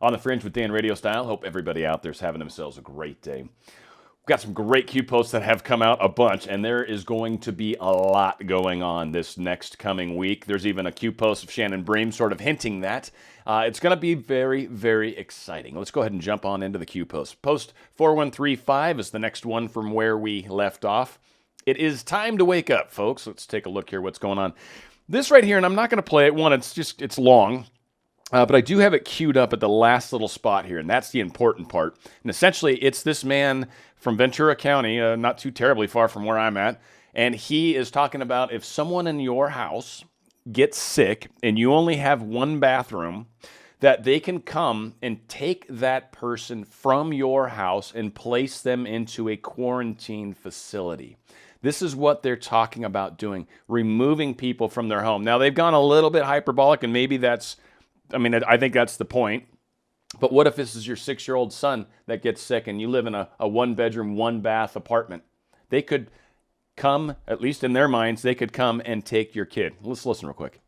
On the Fringe with Dan RadioStyle. Hope everybody out there's having themselves a great day. We've got some great Q posts that have come out a bunch, and there is going to be a lot going on this next coming week. There's even a Q post of Shannon Bream sort of hinting that. It's going to be very, very exciting. Let's go ahead and jump on into the Q post. Post 4135 is the next one from where we left off. It is time to wake up, folks. Let's take a look here what's going on. This right here, and I'm not going to play it. One, it's long. But I do have it queued up at the last little spot here, and that's the important part. And essentially, it's this man from Ventura County, not too terribly far from where I'm at, and he is talking about if someone in your house gets sick and you only have one bathroom, that they can come and take that person from your house and place them into a quarantine facility. This is what they're talking about doing, removing people from their home. Now, they've gone a little bit hyperbolic, and maybe I think that's the point. But what if this is your 6-year-old son that gets sick and you live in a 1-bedroom, 1-bath apartment? They could come, at least in their minds, they could come and take your kid. Let's listen real quick.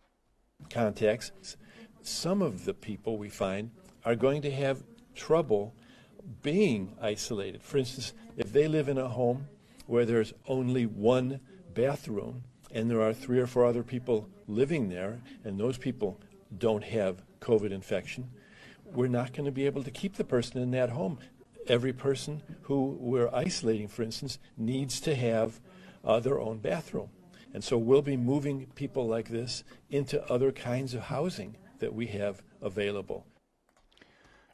Contacts. Some of the people we find are going to have trouble being isolated. For instance, if they live in a home where there's only one bathroom and there are 3 or 4 other people living there, and those people don't have COVID infection, we're not going to be able to keep the person in that home. Every person who we're isolating, for instance, needs to have their own bathroom. And so we'll be moving people like this into other kinds of housing that we have available.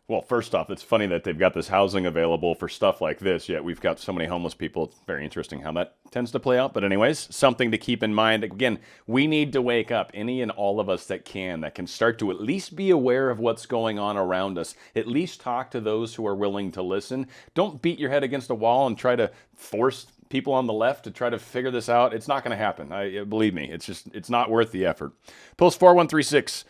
Well, first off, it's funny that they've got this housing available for stuff like this, yet we've got so many homeless people. It's very interesting how that tends to play out. But anyways, something to keep in mind. Again, we need to wake up, any and all of us that can start to at least be aware of what's going on around us. At least talk to those who are willing to listen. Don't beat your head against a wall and try to force people on the left to try to figure this out. It's not going to happen. Believe me, it's not worth the effort. Post 4136.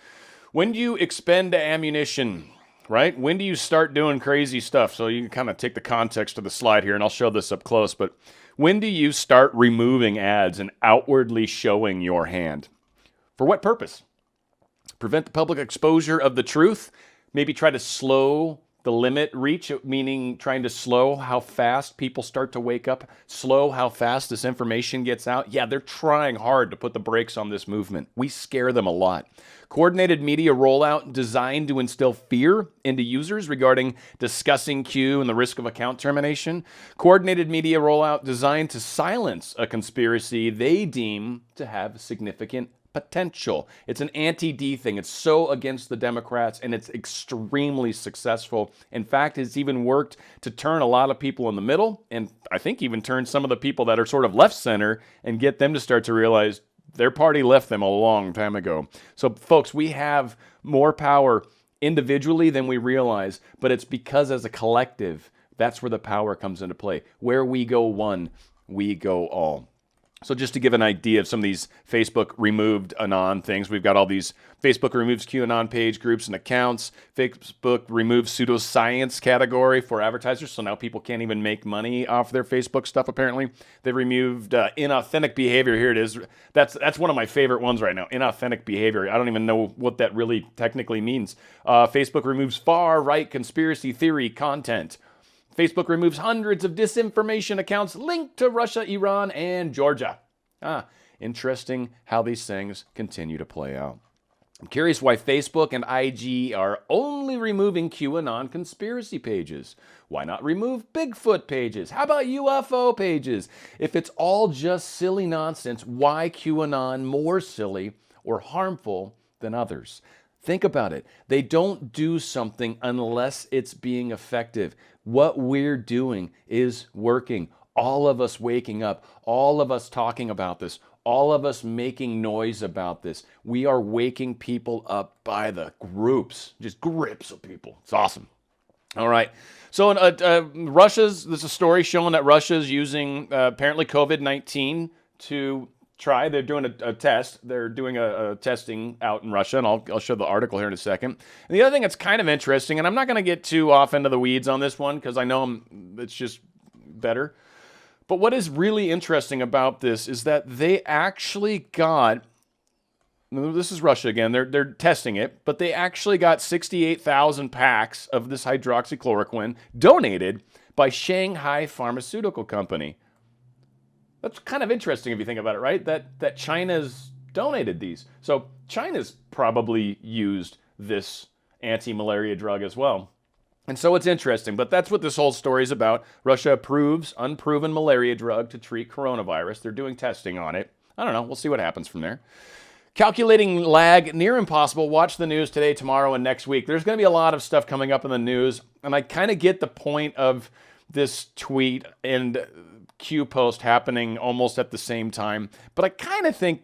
When do you expend ammunition? Right? When do you start doing crazy stuff? So you can kind of take the context of the slide here, and I'll show this up close, but when do you start removing ads and outwardly showing your hand? For what purpose? Prevent the public exposure of the truth? Maybe try to slow the limit reach, meaning trying to slow how fast people start to wake up, slow how fast this information gets out. Yeah, they're trying hard to put the brakes on this movement. We scare them a lot. Coordinated media rollout designed to instill fear into users regarding discussing Q and the risk of account termination. Coordinated media rollout designed to silence a conspiracy they deem to have significant potential. It's an anti-D thing. It's so against the Democrats, and it's extremely successful. In fact, it's even worked to turn a lot of people in the middle, and I think even turn some of the people that are sort of left center and get them to start to realize their party left them a long time ago. So, folks, we have more power individually than we realize, but it's because as a collective, that's where the power comes into play. Where we go one, we go all. So just to give an idea of some of these Facebook removed Anon things, we've got all these Facebook removes QAnon page groups and accounts, Facebook removes pseudoscience category for advertisers, so now people can't even make money off their Facebook stuff apparently. They removed inauthentic behavior. Here it is. That's one of my favorite ones right now, inauthentic behavior. I don't even know what that really technically means. Facebook removes far-right conspiracy theory content. Facebook removes hundreds of disinformation accounts linked to Russia, Iran, and Georgia. Interesting how these things continue to play out. I'm curious why Facebook and IG are only removing QAnon conspiracy pages. Why not remove Bigfoot pages? How about UFO pages? If it's all just silly nonsense, why QAnon more silly or harmful than others? Think about it. They don't do something unless it's being effective. What we're doing is working. All of us waking up, all of us talking about this, all of us making noise about this. We are waking people up by the groups, just grips of people. It's awesome. All right. So there's a story showing that Russia's using apparently COVID-19 to try. They're doing a test. They're doing a testing out in Russia, and I'll show the article here in a second. And the other thing that's kind of interesting, and I'm not going to get too off into the weeds on this one because I know it's just better. But what is really interesting about this is that they actually got this is Russia again. They're testing it, but they actually got 68,000 packs of this hydroxychloroquine donated by Shanghai Pharmaceutical Company. That's kind of interesting if you think about it, right? That China's donated these. So China's probably used this anti-malaria drug as well. And so it's interesting, but that's what this whole story is about. Russia approves unproven malaria drug to treat coronavirus. They're doing testing on it. I don't know. We'll see what happens from there. Calculating lag, near impossible. Watch the news today, tomorrow, and next week. There's going to be a lot of stuff coming up in the news, and I kind of get the point of this tweet and Q post happening almost at the same time, but I kind of think,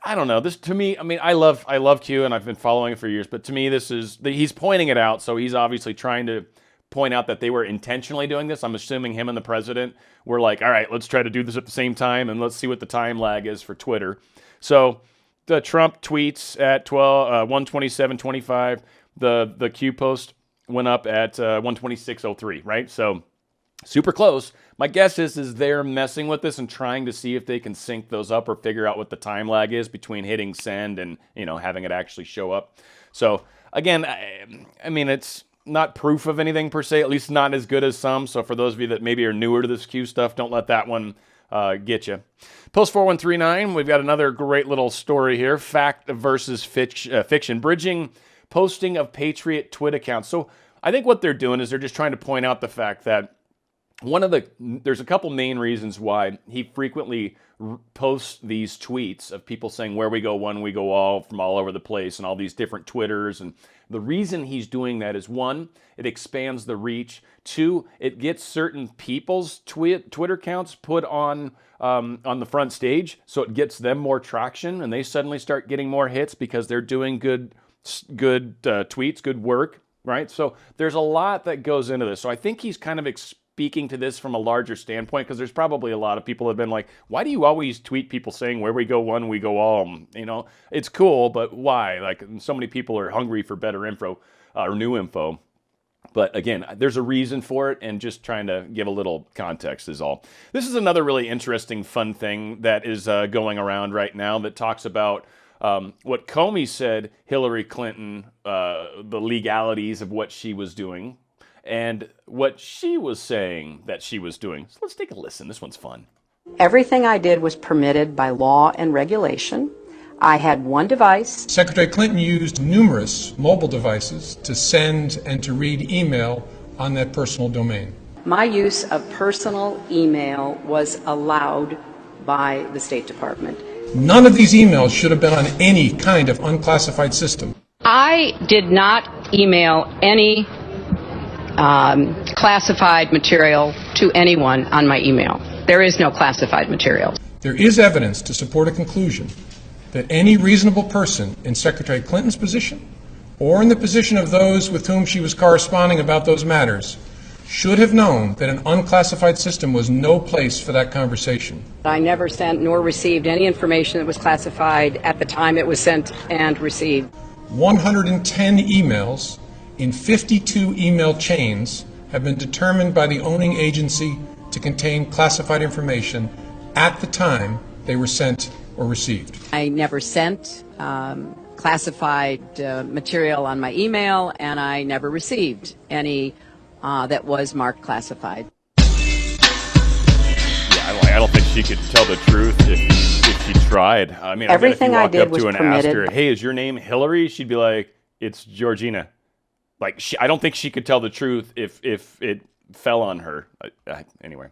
I don't know, this to me, I mean, I love Q and I've been following it for years, but to me he's pointing it out, so he's obviously trying to point out that they were intentionally doing this. I'm assuming him and the president were like, all right, let's try to do this at the same time and let's see what the time lag is for Twitter. So the Trump tweets at 1:27:25, the Q post went up at 1:26:03, right? So super close. My guess is they're messing with this and trying to see if they can sync those up or figure out what the time lag is between hitting send and, having it actually show up. So again, I mean, it's not proof of anything per se, at least not as good as some. So for those of you that maybe are newer to this Q stuff, don't let that one get you. Post 4139, we've got another great little story here. Fact versus fiction. Bridging posting of Patriot Twit accounts. So I think what they're doing is they're just trying to point out the fact that there's a couple main reasons why he frequently posts these tweets of people saying where we go one, we go all from all over the place and all these different Twitters. And the reason he's doing that is, one, it expands the reach. Two, it gets certain people's Twitter accounts put on the front stage, so it gets them more traction and they suddenly start getting more hits because they're doing good tweets, good work, right? So there's a lot that goes into this. So I think he's kind of speaking to this from a larger standpoint, because there's probably a lot of people that have been like, why do you always tweet people saying where we go one, we go all? It's cool, but why? Like, so many people are hungry for better info or new info. But again, there's a reason for it, and just trying to give a little context is all. This is another really interesting, fun thing that is going around right now that talks about what Comey said Hillary Clinton, the legalities of what she was doing, and what she was saying that she was doing. So let's take a listen. This one's fun. Everything I did was permitted by law and regulation. I had one device. Secretary Clinton used numerous mobile devices to send and to read email on that personal domain. My use of personal email was allowed by the State Department. None of these emails should have been on any kind of unclassified system. I did not email any classified material to anyone on my email. There is no classified material. There is evidence to support a conclusion that any reasonable person in Secretary Clinton's position, or in the position of those with whom she was corresponding about those matters, should have known that an unclassified system was no place for that conversation. I never sent nor received any information that was classified at the time it was sent and received. 110 emails in 52 email chains have been determined by the owning agency to contain classified information at the time they were sent or received. I never sent classified material on my email, and I never received any that was marked classified. Yeah, I don't think she could tell the truth if she tried. I mean, everything I did up was to and permitted. asked her, "Hey, is your name Hillary?" She'd be like, "It's Georgina." Like, I don't think she could tell the truth if it fell on her. Anyway,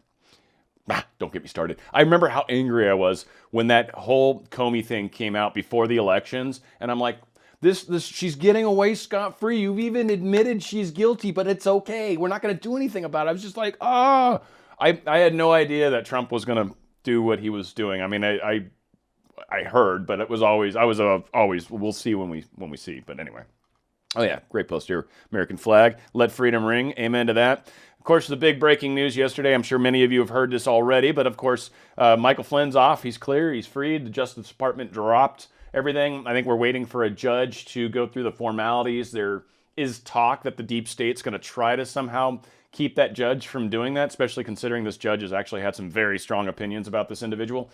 don't get me started. I remember how angry I was when that whole Comey thing came out before the elections, and I'm like, this she's getting away scot-free. You've even admitted she's guilty, but it's okay. We're not going to do anything about it. I was just like, I had no idea that Trump was going to do what he was doing. I mean, I heard, but it was always we'll see when we see. But anyway. Oh, yeah, great post here. American flag, let freedom ring. Amen to that. Of course, the big breaking news yesterday, I'm sure many of you have heard this already, but of course, Michael Flynn's off. He's clear. He's freed. The Justice Department dropped everything. I think we're waiting for a judge to go through the formalities. There is talk that the deep state's going to try to somehow keep that judge from doing that, especially considering this judge has actually had some very strong opinions about this individual.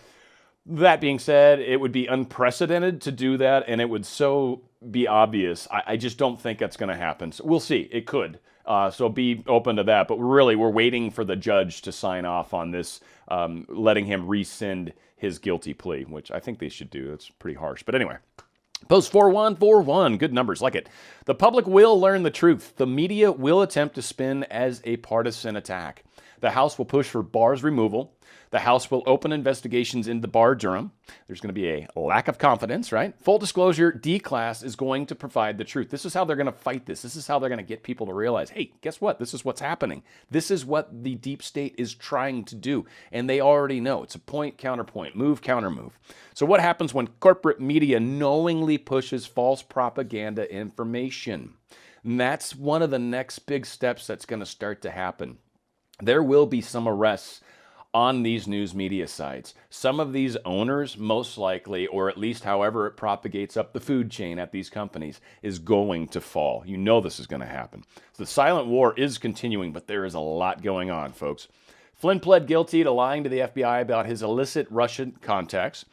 That being said, it would be unprecedented to do that, and it would so be obvious. I just don't think that's going to happen. So we'll see. It could. So be open to that. But we're waiting for the judge to sign off on this, letting him rescind his guilty plea, which I think they should do. It's pretty harsh. But anyway. Post 4141, good numbers, like it. The public will learn the truth. The media will attempt to spin as a partisan attack. The House will push for Barr's removal. The House will open investigations into Barr Durham. There's going to be a lack of confidence, right? Full disclosure, D-Class is going to provide the truth. This is how they're going to fight this. This is how they're going to get people to realize, hey, guess what? This is what's happening. This is what the deep state is trying to do. And they already know. It's a point, counterpoint, move, countermove. So what happens when corporate media knowingly pushes false propaganda information? And that's one of the next big steps that's going to start to happen. There will be some arrests on these news media sites. Some of these owners, most likely, or at least however it propagates up the food chain at these companies, is going to fall. You know this is going to happen. So the silent war is continuing, but there is a lot going on, folks. Flynn pled guilty to lying to the FBI about his illicit Russian contacts.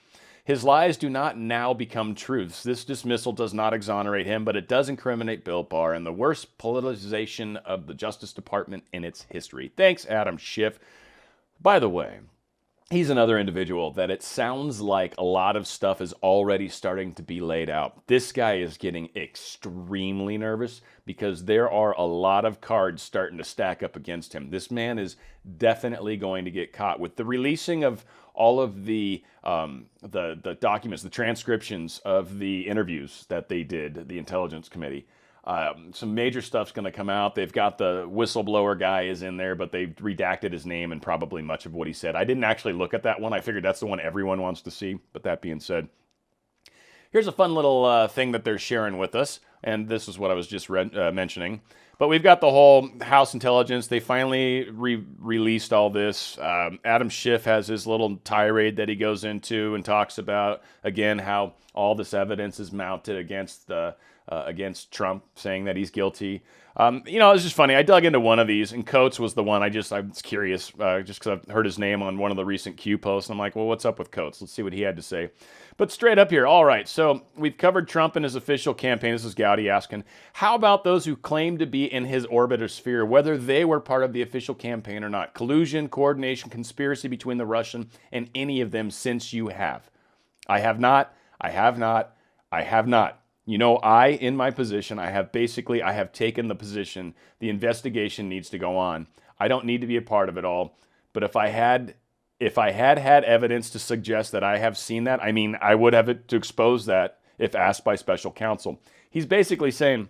His lies do not now become truths. This dismissal does not exonerate him, but it does incriminate Bill Barr in the worst politicization of the Justice Department in its history. Thanks, Adam Schiff. By the way, he's another individual that it sounds like a lot of stuff is already starting to be laid out. This guy is getting extremely nervous because there are a lot of cards starting to stack up against him. This man is definitely going to get caught. With the releasing of all of the documents, the transcriptions of the interviews that they did, the Intelligence Committee, some major stuff's going to come out. They've got the whistleblower guy is in there, but they've redacted his name and probably much of what he said. I didn't actually look at that one. I figured that's the one everyone wants to see. But that being said, here's a fun little thing that they're sharing with us. And this is what I was just mentioning. But we've got the whole House Intelligence. They finally released all this. Adam Schiff has his little tirade that he goes into and talks about, again, how all this evidence is mounted against Trump, saying that he's guilty. It's just funny. I dug into one of these, and Coates was the one I was curious, just because I've heard his name on one of the recent Q posts. And I'm like, well, what's up with Coates? Let's see what he had to say. But straight up here, all right, so we've covered Trump and his official campaign. This is Gowdy asking, how about those who claim to be in his orbit or sphere, whether they were part of the official campaign or not? Collusion, coordination, conspiracy between the Russian and any of them, since you have. I have not. In my position, I have taken the position the investigation needs to go on. I don't need to be a part of it all. But if I had evidence to suggest that I have seen that, I would have it to expose that if asked by special counsel. He's basically saying,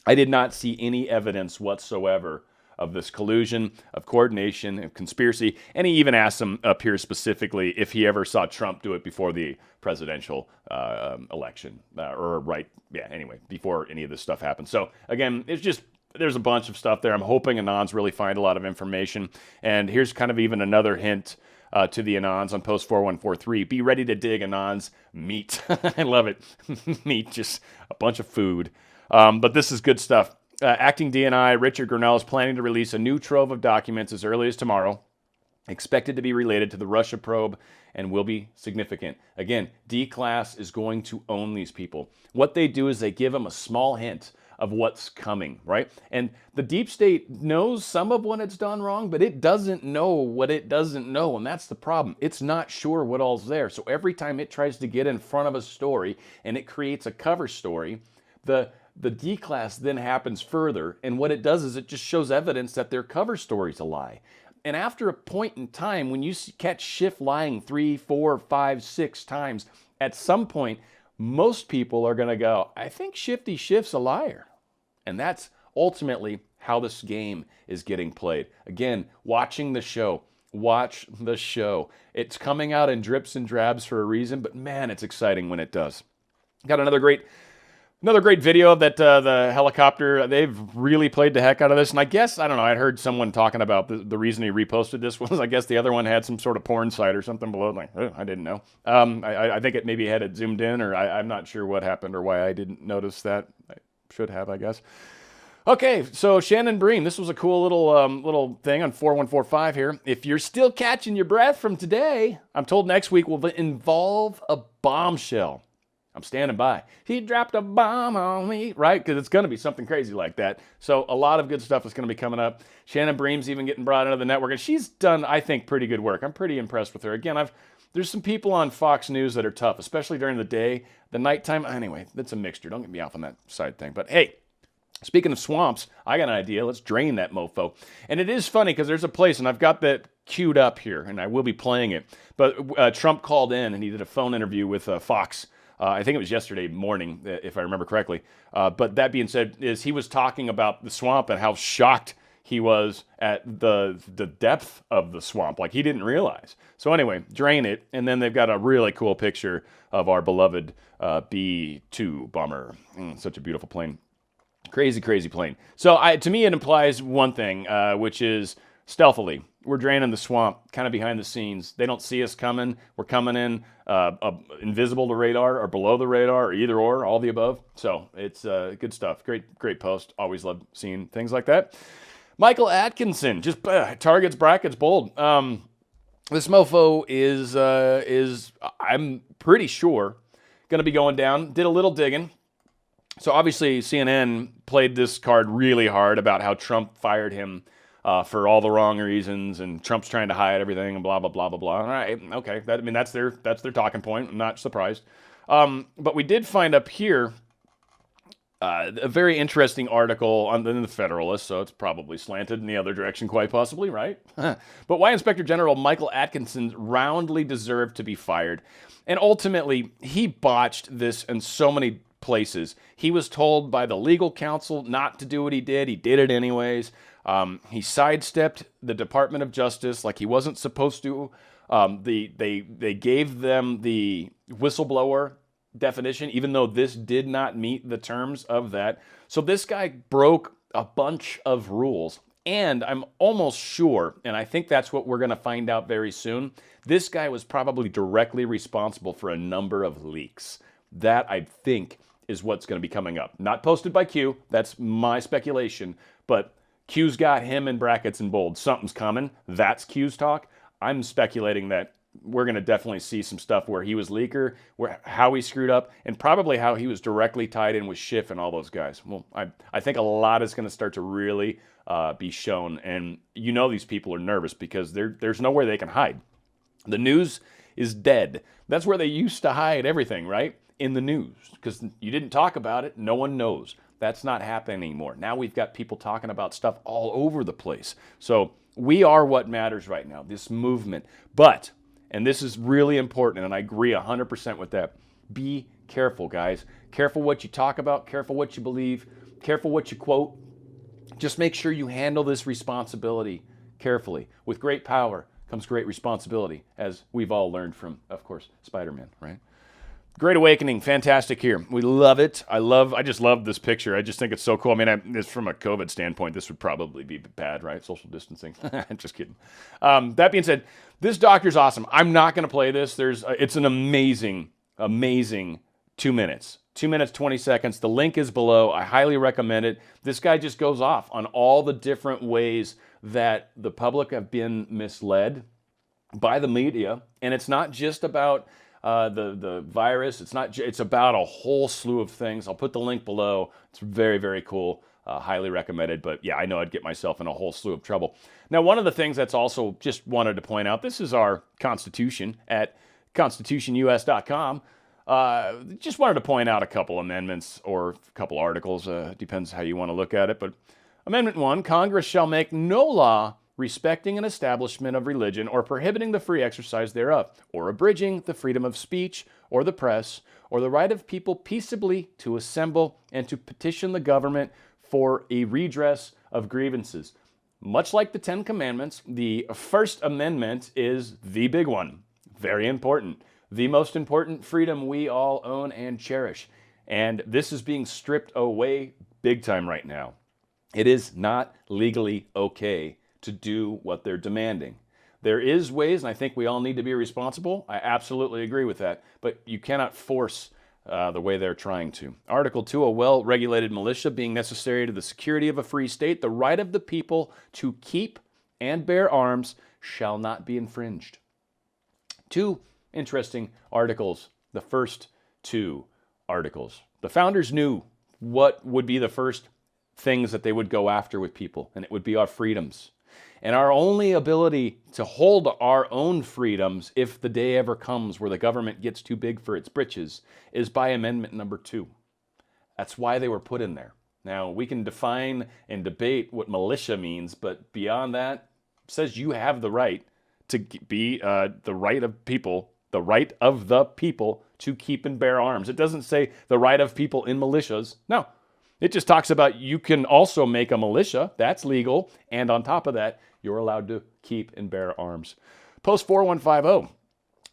I did not see any evidence whatsoever of this collusion, of coordination, of conspiracy, and he even asked him up here specifically if he ever saw Trump do it before the presidential election, before any of this stuff happened. So again, there's a bunch of stuff there. I'm hoping Anons really find a lot of information, and here's kind of even another hint to the Anons on post 4143. Be ready to dig Anons meat. I love it. Meat, just a bunch of food. But this is good stuff. Acting DNI Richard Grinnell is planning to release a new trove of documents as early as tomorrow, expected to be related to the Russia probe and will be significant. Again, D-Class is going to own these people. What they do is they give them a small hint of what's coming, right? And the deep state knows some of what it's done wrong, but it doesn't know what it doesn't know, and that's the problem. It's not sure what all's there. So every time it tries to get in front of a story and it creates a cover story, the D-Class then happens further, and what it does is it just shows evidence that their cover story's a lie. And after a point in time, when you catch Schiff lying 3, 4, 5, 6 times, at some point, most people are going to go, I think Shifty Schiff's a liar. And that's ultimately how this game is getting played. Again, watching the show. Watch the show. It's coming out in drips and drabs for a reason, but man, it's exciting when it does. Got another great video of that the helicopter. They've really played the heck out of this. And I guess, I don't know, I heard someone talking about the reason he reposted this was, I guess the other one had some sort of porn site or something below. Like, oh, I didn't know. I think it maybe had it zoomed in, or I'm not sure what happened or why I didn't notice that. I should have, I guess. Okay, so Shannon Bream, this was a cool little thing on 4145 here. If you're still catching your breath from today, I'm told next week will involve a bombshell. I'm standing by. He dropped a bomb on me, right? Because it's going to be something crazy like that. So a lot of good stuff is going to be coming up. Shannon Bream's even getting brought into the network, and she's done, I think, pretty good work. I'm pretty impressed with her. Again, there's some people on Fox News that are tough, especially during the day. The nighttime, anyway, that's a mixture. Don't get me off on that side thing. But hey, speaking of swamps, I got an idea. Let's drain that mofo. And it is funny because there's a place, and I've got that queued up here, and I will be playing it. But Trump called in, and he did a phone interview with Fox. I think it was yesterday morning, if I remember correctly. But that being said, he was talking about the swamp and how shocked he was at the depth of the swamp. Like, he didn't realize. So anyway, drain it, and then they've got a really cool picture of our beloved B-2 bomber. Such a beautiful plane. Crazy, crazy plane. So to me, it implies one thing, which is stealthily. We're draining the swamp, kind of behind the scenes. They don't see us coming. We're coming in invisible to radar or below the radar or either or, all the above. So it's good stuff. Great post. Always love seeing things like that. Michael Atkinson, just targets, brackets, bold. This mofo is I'm pretty sure, going to be going down. Did a little digging. So obviously CNN played this card really hard about how Trump fired him for all the wrong reasons, and Trump's trying to hide everything, and blah blah blah blah blah. All right, okay, that's their talking point. I'm not surprised. But we did find up here a very interesting article in the Federalist, so it's probably slanted in the other direction, quite possibly, right? But why Inspector General Michael Atkinson roundly deserved to be fired, and ultimately he botched this in so many places. He was told by the legal counsel not to do what he did. He did it anyways. He sidestepped the Department of Justice like he wasn't supposed to. They gave them the whistleblower definition, even though this did not meet the terms of that. So this guy broke a bunch of rules. And I'm almost sure, and I think that's what we're going to find out very soon, this guy was probably directly responsible for a number of leaks. That, I think, is what's going to be coming up. Not posted by Q. That's my speculation. But Q's got him in brackets and bold. Something's coming. That's Q's talk. I'm speculating that we're going to definitely see some stuff where he was leaker, how he screwed up, and probably how he was directly tied in with Schiff and all those guys. Well, I think a lot is going to start to really be shown. And you know these people are nervous because there's nowhere they can hide. The news is dead. That's where they used to hide everything, right? In the news. Because you didn't talk about it, no one knows. That's not happening anymore. Now we've got people talking about stuff all over the place. So we are what matters right now, this movement. But, and this is really important, and I agree 100% with that, be careful, guys. Careful what you talk about, careful what you believe, careful what you quote. Just make sure you handle this responsibility carefully. With great power comes great responsibility, as we've all learned from, of course, Spider-Man, right? Great Awakening, fantastic here. We love it. I just love this picture. I just think it's so cool. I mean, it's from a COVID standpoint, this would probably be bad, right? Social distancing. Just kidding. That being said, this doctor's awesome. I'm not going to play this. It's an amazing 2 minutes. 2 minutes, 20 seconds. The link is below. I highly recommend it. This guy just goes off on all the different ways that the public have been misled by the media. And it's not just about the virus. It's about a whole slew of things. I'll put the link below. It's very, very cool. Highly recommended. But yeah, I know I'd get myself in a whole slew of trouble. Now, one of the things that's also just wanted to point out, this is our Constitution at constitutionus.com. Just wanted to point out a couple amendments or a couple articles. Depends how you want to look at it. But Amendment 1, Congress shall make no law respecting an establishment of religion or prohibiting the free exercise thereof, or abridging the freedom of speech or the press, or the right of people peaceably to assemble and to petition the government for a redress of grievances. Much like the Ten Commandments, the First Amendment is the big one. Very important. The most important freedom we all own and cherish. And this is being stripped away big time right now. It is not legally okay to do what they're demanding. There is ways, and I think we all need to be responsible. I absolutely agree with that. But you cannot force the way they're trying to. Article 2, a well-regulated militia being necessary to the security of a free state, the right of the people to keep and bear arms shall not be infringed. Two interesting articles. The first two articles. The founders knew what would be the first things that they would go after with people, and it would be our freedoms. And our only ability to hold our own freedoms, if the day ever comes where the government gets too big for its britches, is by Amendment number 2. That's why they were put in there. Now, we can define and debate what militia means, but beyond that, it says you have the right to be the right of people, the right of the people to keep and bear arms. It doesn't say the right of people in militias. No. It just talks about you can also make a militia. That's legal. And on top of that, you're allowed to keep and bear arms. Post 4150.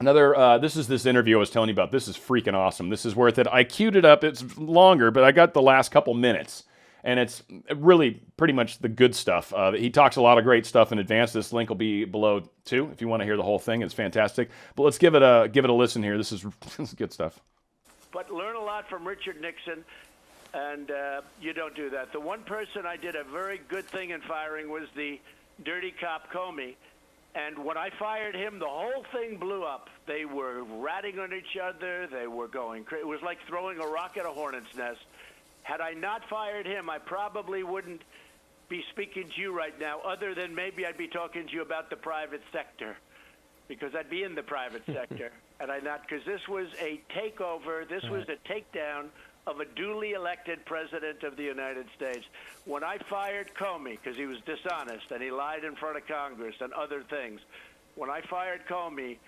Another, this is this interview I was telling you about. This is freaking awesome. This is worth it. I queued it up. It's longer, but I got the last couple minutes. And it's really pretty much the good stuff. He talks a lot of great stuff in advance. This link will be below too if you want to hear the whole thing. It's fantastic. But let's give it a listen here. This is good stuff. But learn a lot from Richard Nixon, and you don't do that. The one person I did a very good thing in firing was the dirty cop Comey. And when I fired him, the whole thing blew up. They were ratting on each other. They were going crazy. It was like throwing a rock at a hornet's nest. Had I not fired him, I probably wouldn't be speaking to you right now, other than maybe I'd be talking to you about the private sector, because I'd be in the private sector. And I not, because this was a takeover, this was a takedown of a duly elected president of the United States. When I fired Comey, because he was dishonest and he lied in front of Congress and other things, when I fired Comey,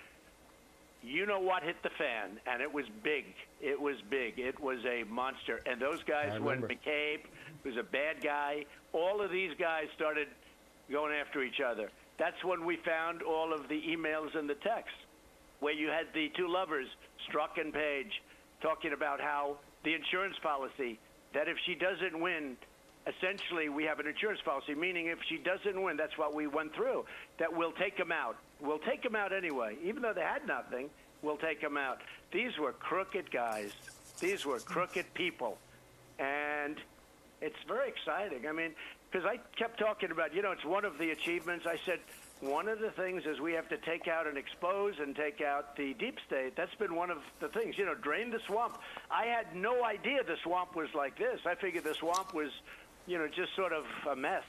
you know what hit the fan, and it was big. It was big. It was a monster. And those guys, when McCabe was a bad guy, all of these guys started going after each other. That's when we found all of the emails and the texts, where you had the two lovers, Strzok and Page, talking about how the insurance policy, that if she doesn't win, essentially we have an insurance policy, meaning if she doesn't win, that's what we went through, that we'll take them out. We'll take them out anyway. Even though they had nothing, we'll take them out. These were crooked guys. These were crooked people. And it's very exciting. I mean, because I kept talking about, it's one of the achievements. I said, one of the things is we have to take out and expose and take out the deep state. That's been one of the things, drain the swamp. I had no idea the swamp was like this. I figured the swamp was, just sort of a mess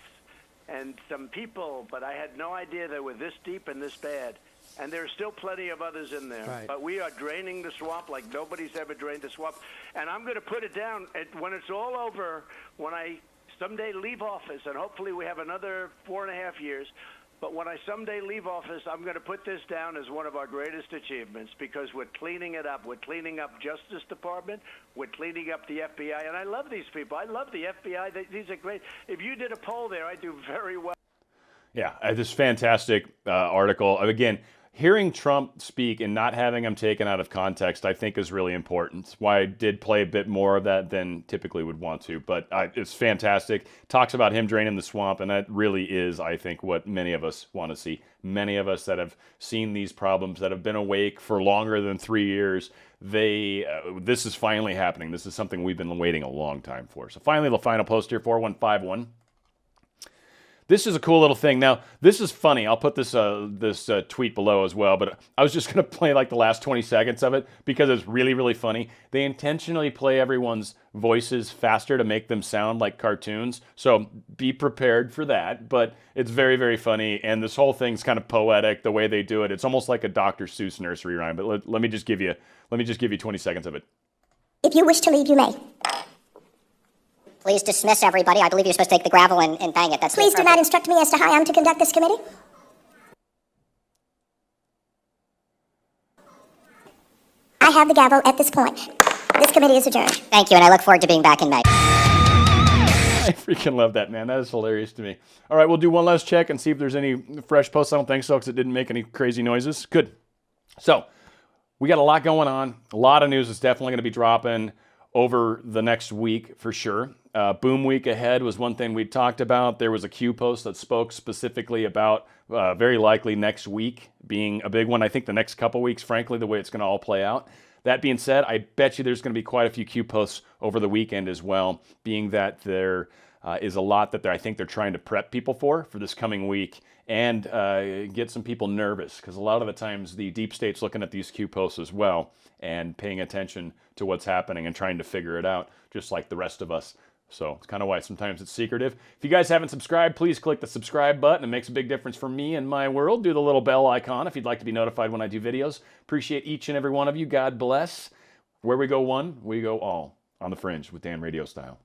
and some people, but I had no idea they were this deep and this bad. And there are still plenty of others in there. Right. But we are draining the swamp like nobody's ever drained the swamp. And I'm going to put it down when it's all over, when I someday leave office, and hopefully we have another 4.5 years. But when I someday leave office, I'm going to put this down as one of our greatest achievements, because we're cleaning it up. We're cleaning up Justice Department. We're cleaning up the FBI. And I love these people. I love the FBI. These are great. If you did a poll there, I do very well. Yeah, this fantastic article. Again, hearing Trump speak and not having him taken out of context, I think is really important. It's why I did play a bit more of that than typically would want to. But it's fantastic. Talks about him draining the swamp, and that really is, I think, what many of us want to see. Many of us that have seen these problems, that have been awake for longer than 3 years, this is finally happening. This is something we've been waiting a long time for. So finally, the final post here, 4151. This is a cool little thing. Now, this is funny. I'll put this tweet below as well, but I was just going to play like the last 20 seconds of it because it's really, really funny. They intentionally play everyone's voices faster to make them sound like cartoons, so be prepared for that. But it's very, very funny, and this whole thing's kind of poetic the way they do it. It's almost like a Dr. Seuss nursery rhyme. But let me just give you 20 seconds of it. If you wish to leave, you may. Please dismiss everybody. I believe you're supposed to take the gravel and bang it. Please do not instruct me as to how I am to conduct this committee. I have the gavel at this point. This committee is adjourned. Thank you, and I look forward to being back in May. I freaking love that, man. That is hilarious to me. All right, we'll do one last check and see if there's any fresh posts. I don't think so, because it didn't make any crazy noises. Good. So, we got a lot going on. A lot of news is definitely going to be dropping over the next week for sure. Boom Week ahead was one thing we talked about. There was a Q post that spoke specifically about very likely next week being a big one. I think the next couple weeks, frankly, the way it's going to all play out. That being said, I bet you there's going to be quite a few Q posts over the weekend as well, being that there is a lot that I think they're trying to prep people for this coming week and get some people nervous, because a lot of the times the deep state's looking at these Q posts as well and paying attention to what's happening and trying to figure it out, just like the rest of us. So it's kind of why sometimes it's secretive. If you guys haven't subscribed, please click the subscribe button. It makes a big difference for me and my world. Do the little bell icon if you'd like to be notified when I do videos. Appreciate each and every one of you. God bless. Where we go one, we go all on the Fringe with Dan RadioStyle.